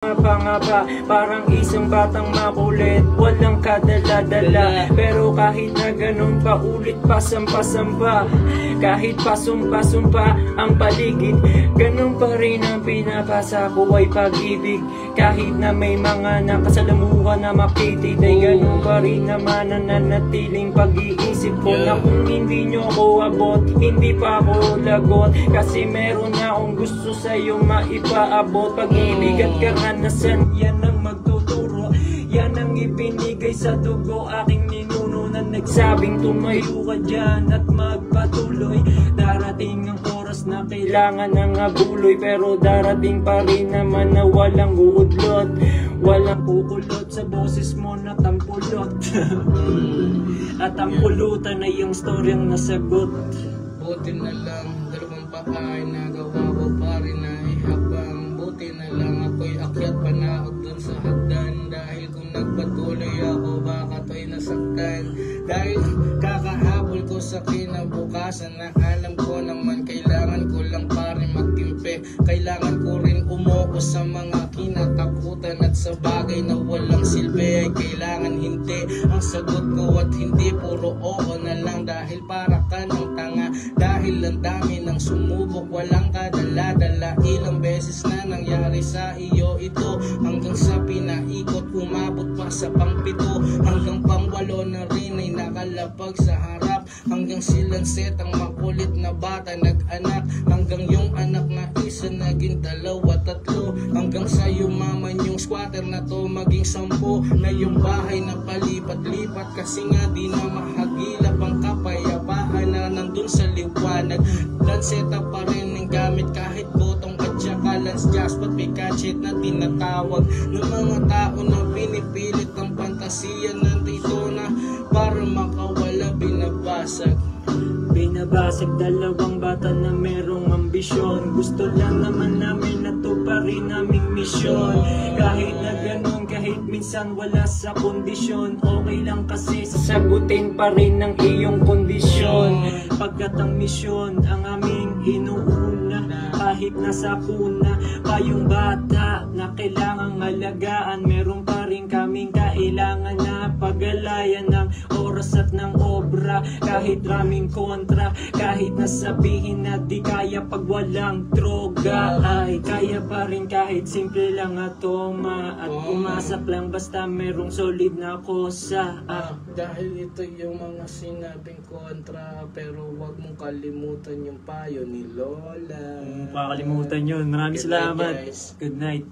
Pangaba, parang isang batang makulit, walang kadala-dala. Pero kahit na ganun paulit pa sampa-sampa, kahit pasumpa-sumpa ang paligid, ganun pa rin ang pinapasa ko ay pag-ibig. Kahit na may mga nakasalamuha na makitid, ay ganun pa rin naman ang nanatiling pag-iisip ko. Na kung hindi nyo ako abot, hindi pa ako lagot, kasi meron na akong gusto sa'yo maipaabot. Pag-ibig at karanasan, yan ang magtuturo, yan ang ibinigay sa dugo aking ninuno, na nagsabing tumayo ka dyan at magpatuloy. Darating ang oras na kailangan ng abuloy, pero darating pa rin naman na walang uudlot, walang kukulot sa boses mo na tampulot. At ang pulutan ay yung storyang nasagot. Buti na lang, dalawang bahay nagawa ko pa rin na ihabang. Buti na lang ako'y akyat panahog dun sa hagdan, dahil kung nagpatuloy ako baka to'y nasaktan. Dahil kakahabol ko sa kinabukasan, na alam ko naman kailangan ko lang pa rin magtimpe. Kailangan ko rin umuo sa mga kinatakutan, at sa bagay na walang silbi ay kailangan hindi ang sagot ko, at hindi puro oo na lang dahil para ka ng tanga. Dahil ang dami ng sumubok, walang kadala-dala. Ilang beses na nangyari sa iyo ito, hanggang sa pinaikot, umabot pa sa pangpito, hanggang pangwalo na rin ay nakalapag sa harap. Hanggang silang set ang makulit na bata nag-anak, hanggang yung anak na isa naging dalawa, tatlo, hanggang sa yumaman yung squatter na to maging 10, na yung bahay na palipat-lipat, kasi nga di na mahagilap ang kapayapaan na nandun sa liwanag. Lanseta pa rin ang gamit kahit botong at saka lance jackpot, may gadget na tinatawag ng mga tao na pinipilit ang fantasiya. Nandito na para makawala, binabasag. Binabasag dalawang bata na merong ambisyon, gusto lang naman namin na to pa rin naming misyon. Kahit na ganun, kahit minsan wala sa kondisyon, okay lang kasi sasagutin pa rin ng iyong kondisyon. Pagkat ang misyon ang aming inuuna, kahit nasa kuna pa yung bata na kailangang alagaan, meron pa rin kaming kailangan na pagalayan ng oras at ng obra. Kahit raming kontra, kahit nasabihin na di kaya pag walang droga, ay kaya pa rin kahit simple lang atoma, at umasak lang basta merong solid na kosa. Dahil ito yung mga sinabing kontra, pero wag mong kalimutan yung payo ni Lola. Kakalimutan yun. Maraming salamat. Guys. Good night.